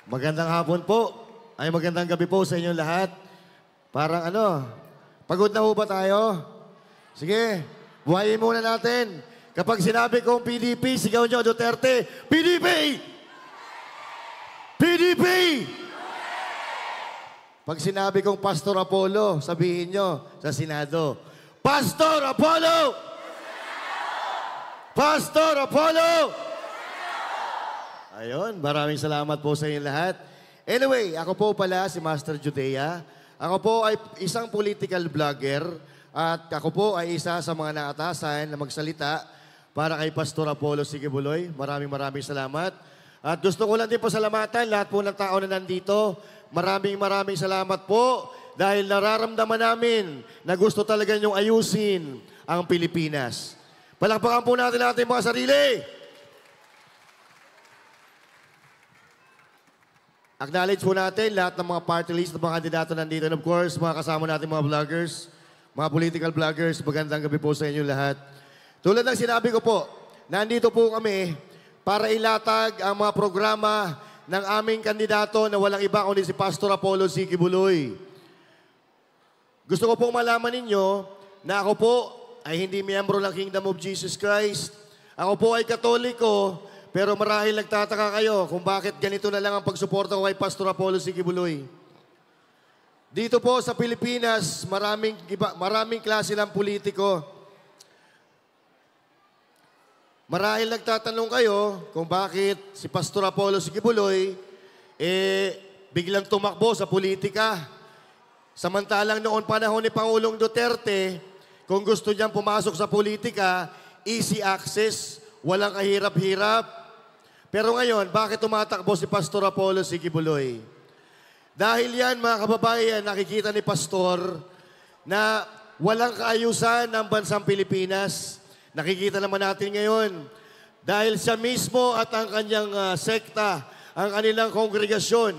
Magandang hapon po. Ay magandang gabi po sa inyong lahat. Parang pagod na po ba tayo? Sige, buhayin muna natin. Kapag sinabi kong PDP, sigaw nyo Duterte, PDP! PDP! Pag sinabi kong Pastor Apollo, sabihin nyo sa Senado, Pastor Apollo! Pastor Apollo! Ayun, maraming salamat po sa inyong lahat. Anyway, ako po pala si Master Judea. Ako po ay isang political vlogger at ako po ay isa sa mga naatasan na magsalita para kay Pastor Apollo Sigibuloy. Maraming salamat. At gusto ko lang din po salamatan lahat po ng tao na nandito. Maraming salamat po dahil nararamdaman namin na gusto talaga niyong ayusin ang Pilipinas. Palakpakan po natin mga sarili. Acknowledge po natin lahat ng mga party list ng mga kandidato nandito. And of course, mga kasama natin mga vloggers, mga political vloggers, magandang gabi po sa inyo lahat. Tulad ng sinabi ko po, nandito po kami para ilatag ang mga programa ng aming kandidato na walang iba kundi si Pastor Apollo Sigibuloy. Gusto ko pong malaman ninyo na ako po ay hindi miyembro ng Kingdom of Jesus Christ. Ako po ay Katoliko. Pero marahil nagtataka kayo kung bakit ganito na lang ang pagsuporta ko kay Pastor Apollo Sigibuloy. Dito po sa Pilipinas, maraming klase ng politiko. Marahil nagtatanong kayo kung bakit si Pastor Apollo Sigibuloy biglang tumakbo sa politika. Samantalang noon panahon ni Pangulong Duterte, kung gusto niyang pumasok sa politika, easy access, walang kahirap-hirap. Pero ngayon, bakit tumatakbo si Pastor Apollo Sigibuloy? Dahil yan, mga kababayan, nakikita ni Pastor na walang kaayusan ng bansang Pilipinas. Nakikita naman natin ngayon. Dahil siya mismo at ang kanyang sekta, ang kanilang kongregasyon,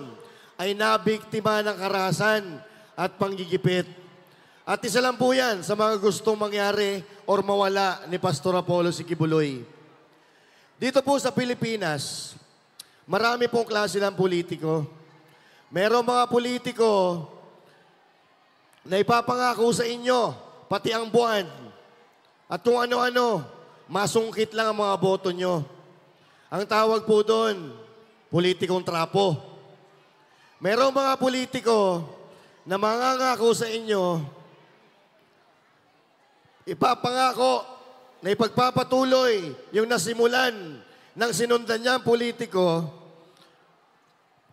ay nabiktima ng karahasan at panggigipit. At isa lang po yan sa mga gustong mangyari or mawala ni Pastor Apollo Sigibuloy. Dito po sa Pilipinas, marami pong klase ng politiko. Merong mga politiko na ipapangako sa inyo, pati ang buwan. At kung ano-ano, masungkit lang ang mga boto nyo. Ang tawag po doon, politikong trapo. Merong mga politiko na mangangako sa inyo, ipapangako na ipagpapatuloy yung nasimulan ng sinundan niyang politiko,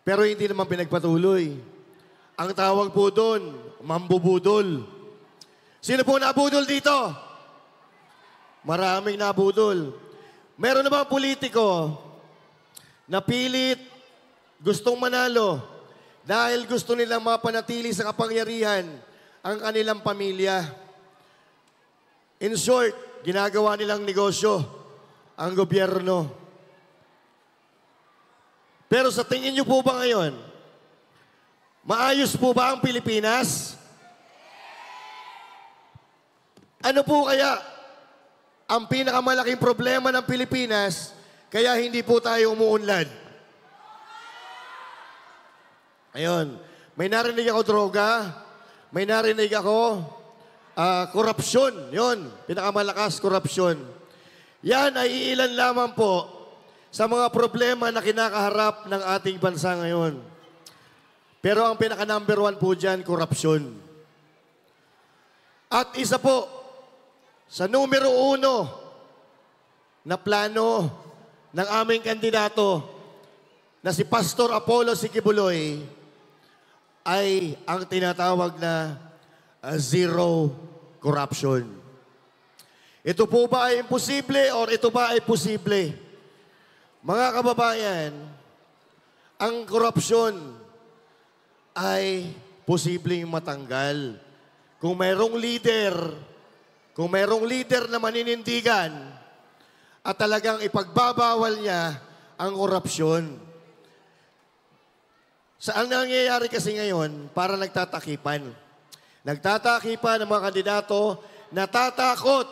pero hindi naman pinagpatuloy. Ang tawag po doon, mambubudol. Sino po nabudol dito? Maraming nabudol. Meron na mga politiko na pilit gustong manalo dahil gusto nilang mapanatili sa kapangyarihan ang kanilang pamilya. In short, ginagawa nilang negosyo ang gobyerno. Pero sa tingin niyo po ba ngayon, maayos po ba ang Pilipinas? Ano po kaya ang pinakamalaking problema ng Pilipinas kaya hindi po tayo umuunlad? Ayun, may narinig ako droga, may narinig ako korupsyon, yun. Pinakamalakas, korupsyon. Yan ay ilan lamang po sa mga problema na kinakaharap ng ating bansa ngayon. Pero ang pinaka-number 1 po dyan, korupsyon. At isa po, sa numero 1 na plano ng aming kandidato na si Pastor Apollo Sigibuloy ay ang tinatawag na zero corruption. Ito po ba ay imposible or ito ba ay posible? Mga kababayan, ang korupsyon ay posibleng matanggal. Kung mayroong leader na maninindigan at talagang ipagbabawal niya ang korupsyon. Saan nangyayari kasi ngayon para nagtatakipan? Nagtatakipan ng mga kandidato, natatakot.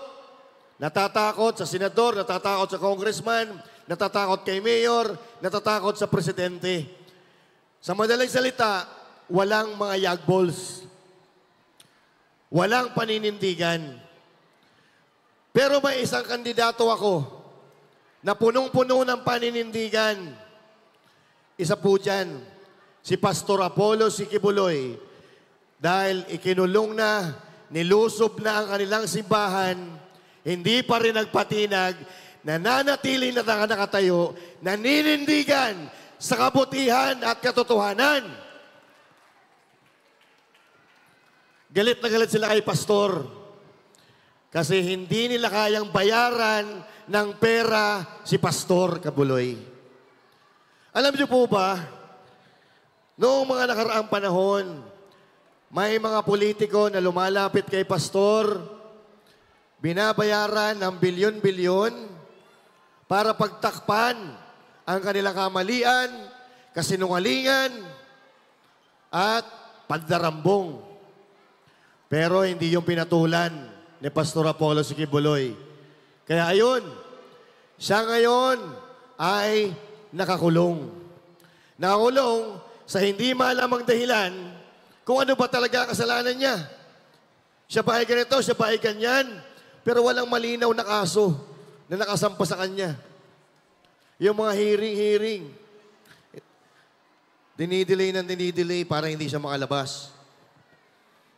Natatakot sa senador, natatakot sa congressman, natatakot kay mayor, natatakot sa presidente. Sa madaling salita, walang mga yagballs. Walang paninindigan. Pero may isang kandidato ako na punong-puno ng paninindigan. Isa po dyan, si Pastor Apollo Sikibuloy. Dahil ikinulong na, nilusob na ang kanilang simbahan, hindi pa rin nagpatinag, nananatili na nakatayo, naninindigan sa kabutihan at katotohanan. Galit na galit sila kay Pastor kasi hindi nila kayang bayaran ng pera si Pastor Kabuloy. Alam niyo po ba, noong mga nakaraang panahon, may mga politiko na lumalapit kay Pastor, binabayaran ng bilyon-bilyon para pagtakpan ang kanilang kamalian, kasinungalingan, at pandarambong. Pero hindi yung pinatulan ni Pastor Apollo Sikibuloy. Kaya ayun, siya ngayon ay nakakulong. Nakakulong sa hindi malamang dahilan kung ano ba talaga kasalanan niya. Siya ba ay ganito, siya ba ay ganyan, pero walang malinaw na kaso na nakasampa sa kanya. Yung mga hearing, dinidelay para hindi siya makalabas.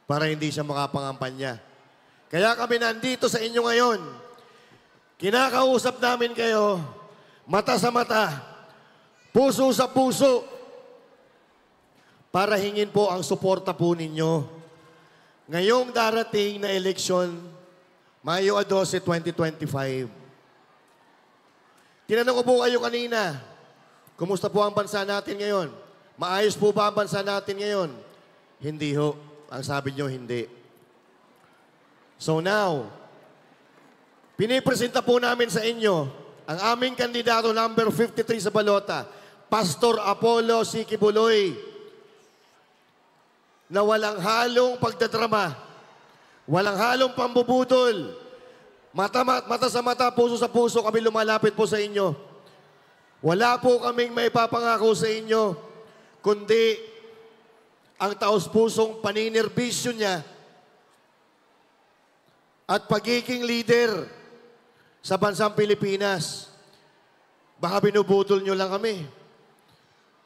Para hindi siya makapangampanya. Kaya kami nandito sa inyo ngayon. Kinakausap namin kayo, mata sa mata, puso sa puso, para hingin po ang suporta po ninyo. Ngayong darating na eleksyon, Mayo 12, 2025. Tinanong ko po kayo kanina, kumusta po ang bansa natin ngayon? Maayos po ba ang bansa natin ngayon? Hindi ho. Ang sabi nyo, hindi. So now, pinipresenta po namin sa inyo ang aming kandidato number 53 sa balota, Pastor Apollo Sikibuloy, na walang halong pagdadrama, walang halong pambubudol, mata sa mata, puso sa puso, kami lumalapit po sa inyo. Wala po kaming may papangako sa inyo, kundi ang taos-pusong paninerbisyo niya at pagiging leader sa bansang Pilipinas. Baka binubutol nyo lang kami.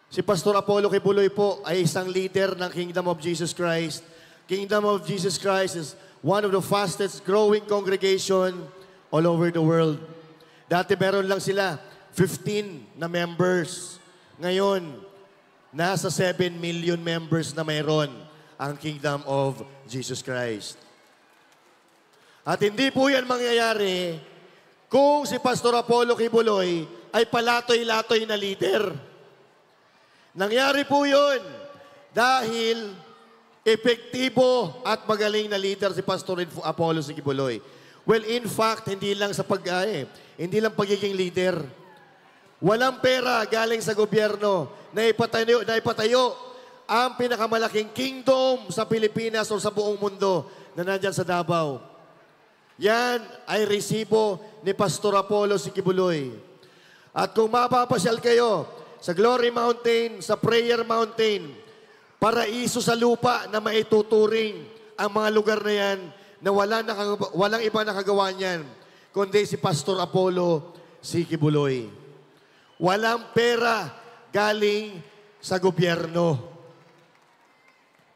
Si Pastor Apollo Kibuloy po ay isang leader ng Kingdom of Jesus Christ. Kingdom of Jesus Christ is one of the fastest growing congregation all over the world. Dati meron lang sila 15 na members. Ngayon, nasa 7 million members na mayroon ang Kingdom of Jesus Christ. At hindi po yan mangyayari kung si Pastor Apollo Kibuloy ay palatoy-latoy na leader. Nangyari po yun dahil epektibo at magaling na leader si Pastor Apollo Kibuloy. Well, in fact, hindi lang hindi lang pagiging leader. Walang pera galing sa gobyerno na ipatayo ang pinakamalaking kingdom sa Pilipinas o sa buong mundo na nandyan sa Davao. Yan ay resibo ni Pastor Apollo Kibuloy. At kung mapapasyal kayo sa Glory Mountain, sa Prayer Mountain, paraiso sa lupa na maituturing ang mga lugar na yan na walang iba nakagawa niyan, kundi si Pastor Apollo Kibuloy. Walang pera galing sa gobyerno.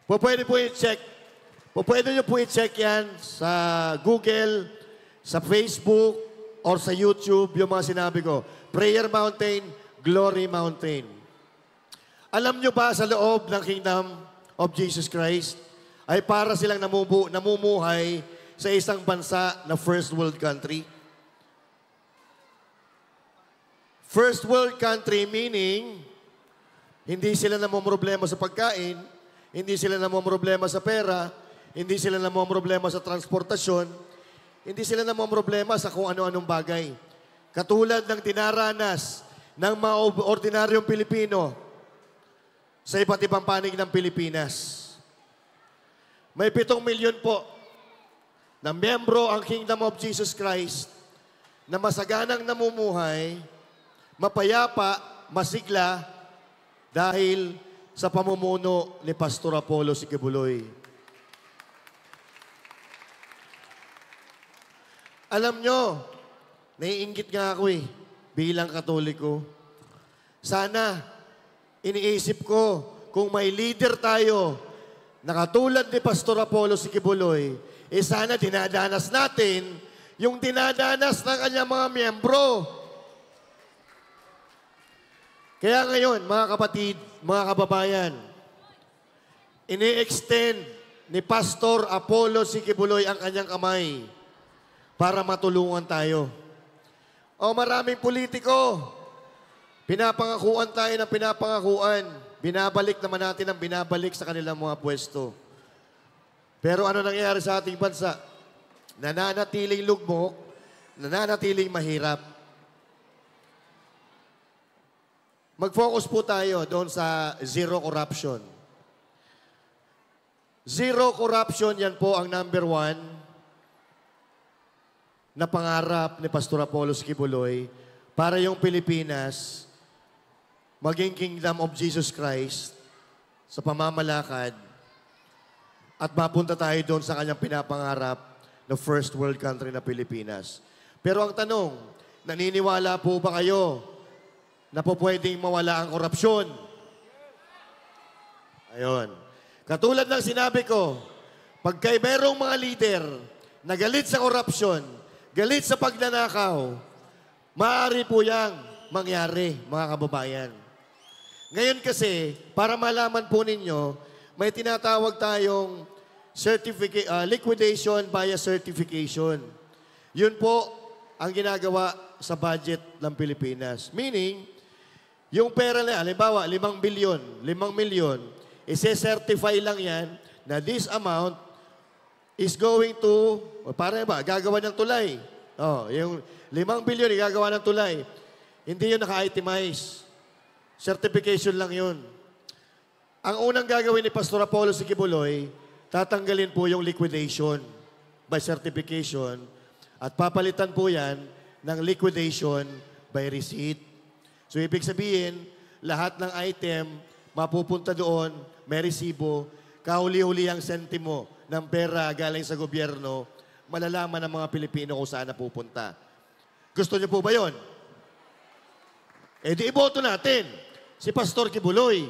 Pwede po i-check. Pwede nyo po i-check yan sa Google, sa Facebook, or sa YouTube, yung mga sinabi ko. Prayer Mountain, Glory Mountain. Alam nyo ba sa loob ng Kingdom of Jesus Christ, ay para silang namumuhay sa isang bansa na first world country? First world country meaning, hindi sila namumroblema sa pagkain, hindi sila namumroblema sa pera, hindi sila namumroblema sa transportasyon, hindi sila namumroblema sa kung ano-anong bagay. Katulad ng tinaranas ng mga ordinaryong Pilipino sa iba't ibang panig ng Pilipinas. May 7 milyon po na miyembro ang Kingdom of Jesus Christ na masaganang namumuhay, mapayapa, masigla, dahil sa pamumuno ni Pastor Apollo Sikibuloy. Alam nyo, naiinggit nga ako bilang Katoliko. Sana, iniisip ko, kung may leader tayo na katulad ni Pastor Apollo Sikibuloy, sana dinadanas natin yung dinadanas ng kanyang mga miyembro. Kaya ngayon, mga kapatid, mga kababayan, ini-extend ni Pastor Apollo Sikibuloy ang kanyang kamay para matulungan tayo. O maraming politiko, pinapangakuan tayo ng pinapangakuan. Binabalik naman natin ang binabalik sa kanilang mga pwesto. Pero ano nangyayari sa ating bansa? Nananatiling lugmok, nananatiling mahirap. Mag-focus po tayo doon sa zero corruption. Zero corruption, yan po ang number 1 na pangarap ni Pastor Apollo Sikibuloy para yung Pilipinas maging Kingdom of Jesus Christ sa pamamalakad at mapunta tayo doon sa kanyang pinapangarap na first world country na Pilipinas. Pero ang tanong, naniniwala po ba kayo na po pwedeng mawala ang korupsyon? Ayun. Katulad ng sinabi ko, pagka merong mga leader na galit sa korupsyon, galit sa pagnanakaw, maaari po yang mangyari, mga kababayan. Ngayon kasi, para malaman po ninyo, may tinatawag tayong liquidation via certification. Yun po ang ginagawa sa budget ng Pilipinas. Meaning, yung pera na, halimbawa, 5 milyon, ise-certify lang yan na this amount is going to, para ba, gagawa ng tulay. Yung 5 billion, gagawa ng tulay. Hindi yun naka-itemize. Certification lang yun. Ang unang gagawin ni Pastor Apollo Sikibuloy, tatanggalin po yung liquidation by certification at papalitan po yan ng liquidation by receipt. So, ibig sabihin, lahat ng item mapupunta doon, may resibo, kahuli-huli ang sentimo ng pera galing sa gobyerno, malalaman ng mga Pilipino kung saan napupunta. Gusto niyo po ba yun? Di iboto natin si Pastor Kibuloy.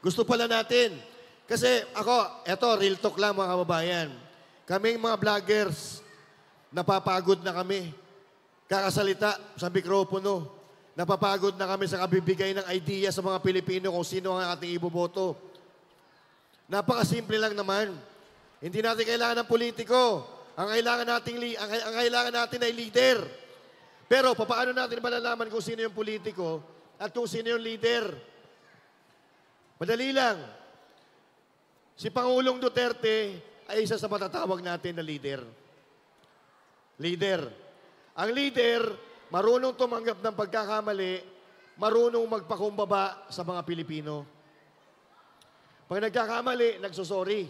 Gusto pala natin. Kasi ako, eto, real talk lang mga kababayan. Kaming mga vloggers, napapagod na kami. Kakasalita sa mikropono. Napapagod na kami sa kabibigay ng idea sa mga Pilipino kung sino ang ating iboboto. Napakasimple lang naman. Hindi natin kailangan ng politiko. Ang kailangan natin ay leader. Pero paano natin malalaman kung sino yung politiko at kung sino yung leader? Madali lang. Si Pangulong Duterte ay isa sa matatawag natin na leader. Leader. Ang leader, marunong tumanggap ng pagkakamali, marunong magpakumbaba sa mga Pilipino. Pag nagkakamali, nagsosorry.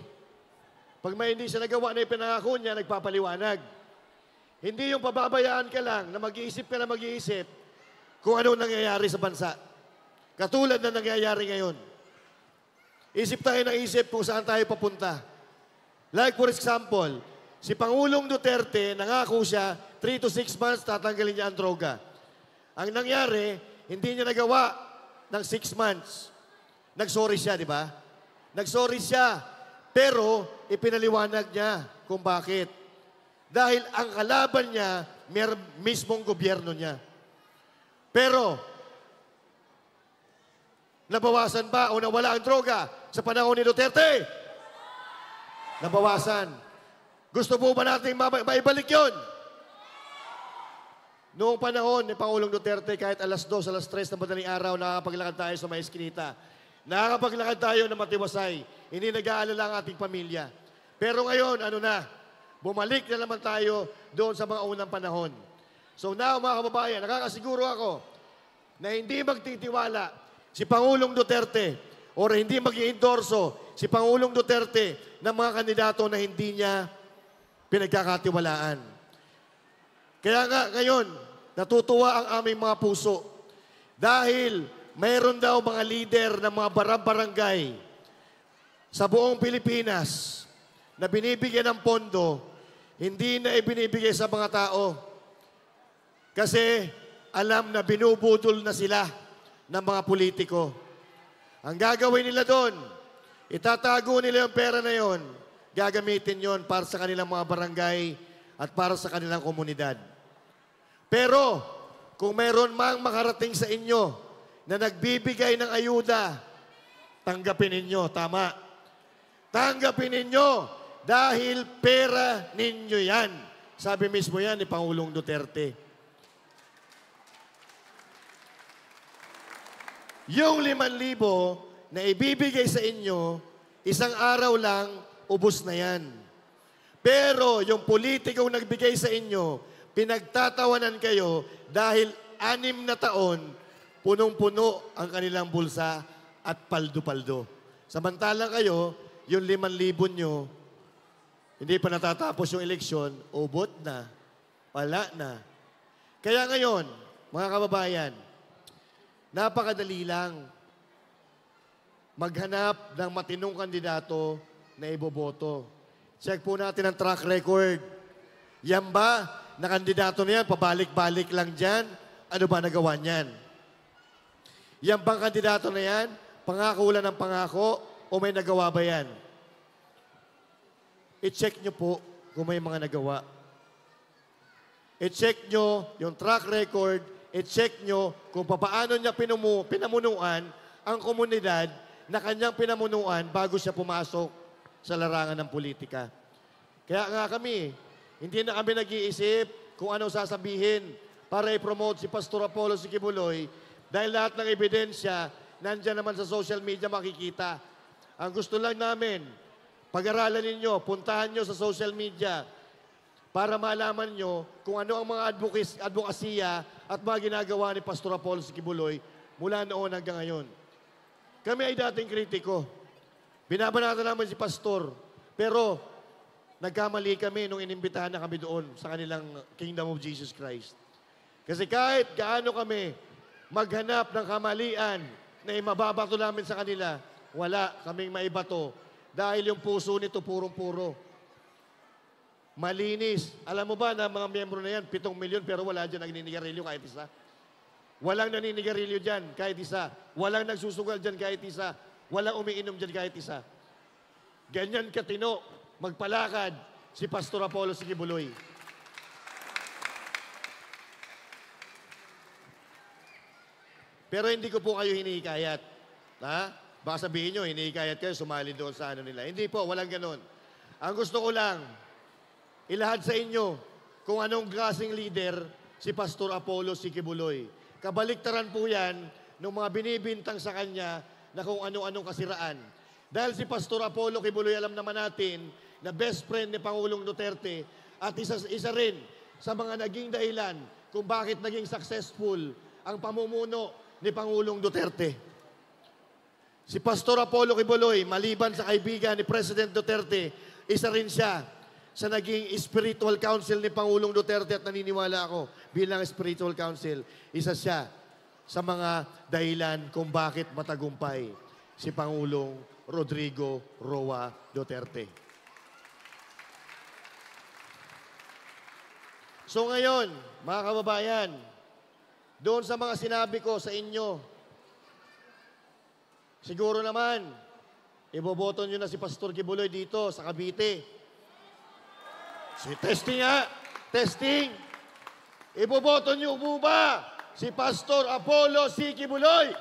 Pag may hindi siya nagawa na ipinangako niya, nagpapaliwanag. Hindi yung pababayaan ka lang na mag-iisip ka na mag-iisip kung ano nangyayari sa bansa. Katulad na nangyayari ngayon. Isip tayo ng isip kung saan tayo papunta. Like for example, si Pangulong Duterte, nangako siya, 3 to 6 months, tatanggalin niya ang droga. Ang nangyari, hindi niya nagawa ng 6 months. Nagsorry siya, di ba? Nagsorry siya, pero ipinaliwanag niya kung bakit. Dahil ang kalaban niya, mismong gobyerno niya. Pero, nabawasan ba o nawala ang droga sa panahon ni Duterte? Nabawasan. Gusto po ba natin maibalik yun? Noong panahon ni Pangulong Duterte, kahit alas 2, alas 3 na madaling araw, nakakapaglakad tayo sa mga eskinita. Nakakapaglakad tayo na matiwasay. Hindi nag-aalala ang ating pamilya. Pero ngayon, ano na? Bumalik na naman tayo doon sa mga unang panahon. So now, mga kababayan, nakakasiguro ako na hindi magtitiwala si Pangulong Duterte o hindi mag-i-endorso si Pangulong Duterte ng mga kandidato na hindi niya pinagkakatiwalaan. Kaya nga ngayon, natutuwa ang aming mga puso dahil mayroon daw mga leader ng mga barangay sa buong Pilipinas na binibigyan ng pondo, hindi na ibinibigay sa mga tao. Kasi alam na binubudol na sila ng mga politiko. Ang gagawin nila doon, itatago nila yung pera na yon, gagamitin yon para sa kanilang mga barangay at para sa kanilang komunidad. Pero, kung mayroon mang makarating sa inyo na nagbibigay ng ayuda, tanggapin ninyo, tama. Tanggapin ninyo dahil pera ninyo yan. Sabi mismo yan ni Pangulong Duterte. Yung 5,000 na ibibigay sa inyo, isang araw lang, ubos na yan. Pero yung politikong nagbigay sa inyo, pinagtatawanan kayo dahil 6 na taon, punong-puno ang kanilang bulsa at paldo-paldo. Samantalang kayo, yung 5,000 nyo, hindi pa natatapos yung eleksyon, ubot na, wala na. Kaya ngayon, mga kababayan, napakadali lang maghanap ng matinong kandidato na iboboto. Check po natin ang track record. Yan ba, na kandidato na yan, pabalik-balik lang dyan? Ano ba nagawa niyan? Yan bang kandidato na yan, pangako lang ng pangako, o may nagawa ba yan? I-check nyo po kung may mga nagawa. I-check nyo yung track record, i-check nyo kung paano niya pinamunuan ang komunidad na kanyang pinamunuan bago siya pumasok sa larangan ng politika. Kaya nga kami, hindi na kami nag-iisip kung anong sasabihin para i-promote si Pastor Apollo Sikibuloy dahil lahat ng ebidensya nandiyan naman sa social media makikita. Ang gusto lang namin, pag-aralan ninyo, puntahan nyo sa social media para malaman nyo kung ano ang mga advokasya at mga ginagawa ni Pastor Apollo Sikibuloy mula noon hanggang ngayon. Kami ay dating kritiko. Binabanatan namin si Pastor. Pero nagkamali kami nung inimbitahan na kami doon sa kanilang Kingdom of Jesus Christ. Kasi kahit gaano kami maghanap ng kamalian na imababato namin sa kanila, wala kaming maibato. Dahil yung puso nito purong-puro. Malinis. Alam mo ba na mga miyembro na yan, 7 milyon, pero wala dyan nagninigarilyo kahit isa. Walang naninigarilyo dyan kahit isa. Walang nagsusugal dyan kahit isa. Walang umiinom dyan kahit isa. Ganyan katino, magpalakad si Pastor Apollo Sikibuloy. Pero hindi ko po kayo hinihikayat. Ha? Baka sabihin nyo, hinihikayat kayo, sumali doon sa ano nila. Hindi po, walang ganon. Ang gusto ko lang, ilahad sa inyo kung anong klaseng leader si Pastor Apollo Sikibuloy. Kabaliktaran po yan ng mga binibintang sa kanya na kung ano-anong kasiraan. Dahil si Pastor Apollo Sikibuloy, alam naman natin na best friend ni Pangulong Duterte at isa rin sa mga naging dahilan kung bakit naging successful ang pamumuno ni Pangulong Duterte. Si Pastor Apollo Sikibuloy, maliban sa kaibigan ni President Duterte, isa rin siya sa naging spiritual council ni Pangulong Duterte at naniniwala ako bilang spiritual council, isa siya sa mga dahilan kung bakit matagumpay si Pangulong Rodrigo Roa Duterte. So ngayon, mga kababayan, doon sa mga sinabi ko sa inyo, siguro naman, iboboto nyo na si Pastor Sikibuloy dito sa Cavite. Testing nga. Testing. Iboboto niyo po ba si Pastor Apollo Sikibuloy?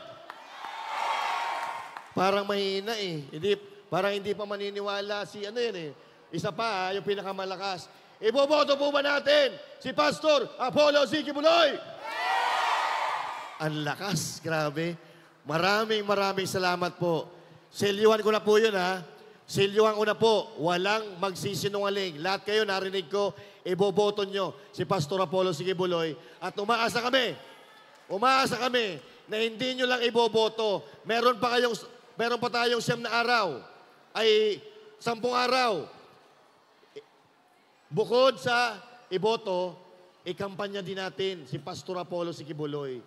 Parang mahina eh. Parang hindi pa maniniwala si ano yan eh. Isa pa yung pinakamalakas. Iboboto po ba natin si Pastor Apollo Sikibuloy? Ang lakas. Grabe. Maraming salamat po. Selyuhan ko na po yun ha. Silyuhan ko na po, walang magsisinungaling. Lahat kayo narinig ko, iboboto nyo si Pastor Apollo Sikibuloy. At umaasa kami na hindi nyo lang iboboto. Meron pa tayong 9 na araw, ay 10 araw. Bukod sa iboto, ikampanya din natin si Pastor Apollo Sikibuloy.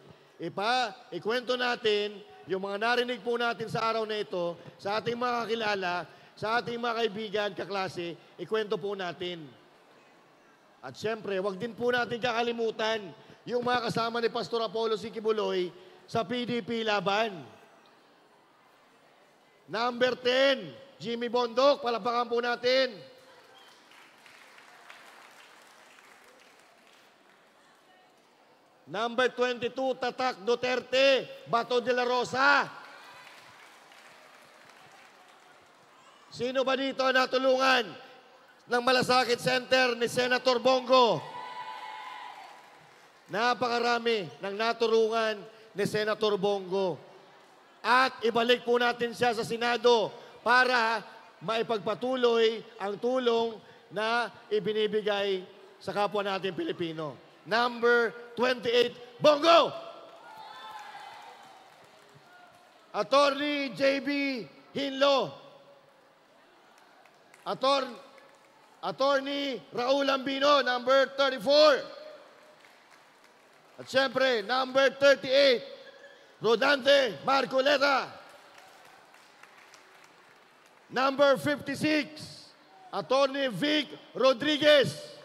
ikwento natin yung mga narinig po natin sa araw na ito, sa ating mga kakilala, sa ating mga kaibigan, kaklase, ikwento po natin. At syempre, wag din po natin kakalimutan yung mga kasama ni Pastor Apollo C. Quiboloy sa PDP Laban. Number 10, Jimmy Bondok, palapakan po natin. Number 22, Tatak Duterte, Bato de la Rosa. Sino ba dito natulungan ng Malasakit Center ni Senator Bongo? Napakarami ng natulungan ni Senator Bongo. At ibalik po natin siya sa Senado para maipagpatuloy ang tulong na ibinibigay sa kapwa natin Pilipino. Number 28, Bongo! Attorney J.B. Hinlo. Attorney Raul Ambino, number 34. At siyempre, number 38, Rodante Marcoleta. Number 56, Attorney Vic Rodriguez.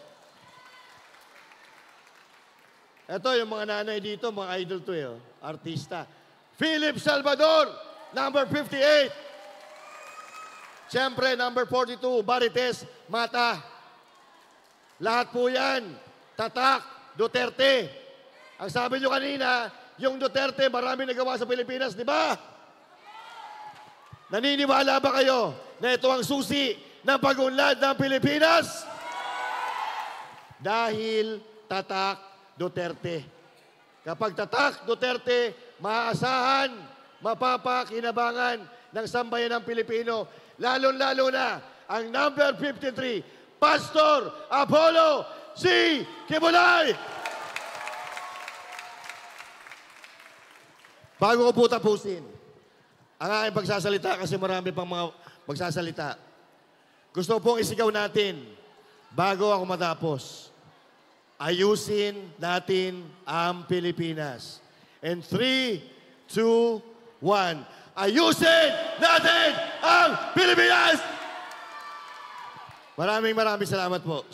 Ito yung mga nanay dito, mga idol to artista. Philip Salvador, number 58. Siyempre, number 42, Barites Mata. Lahat po yan, Tatak Duterte. Ang sabi nyo kanina, yung Duterte, marami nagawa sa Pilipinas, di ba? Naniniwala ba kayo na ito ang susi ng pag-unlad ng Pilipinas? Dahil Tatak Duterte. Kapag Tatak Duterte, maaasahan, mapapakinabangan ng sambayan ng Pilipino, lalo-lalo na ang number 53, Pastor Apollo C. Quiboloy! Bago ko po tapusin, ang aking pagsasalita, kasi marami pang mga magsasalita, gusto pong isigaw natin, bago ako matapos, ayusin natin ang Pilipinas. And 3, 2, 1. Ayusin natin ang Pilipinas! Maraming salamat po.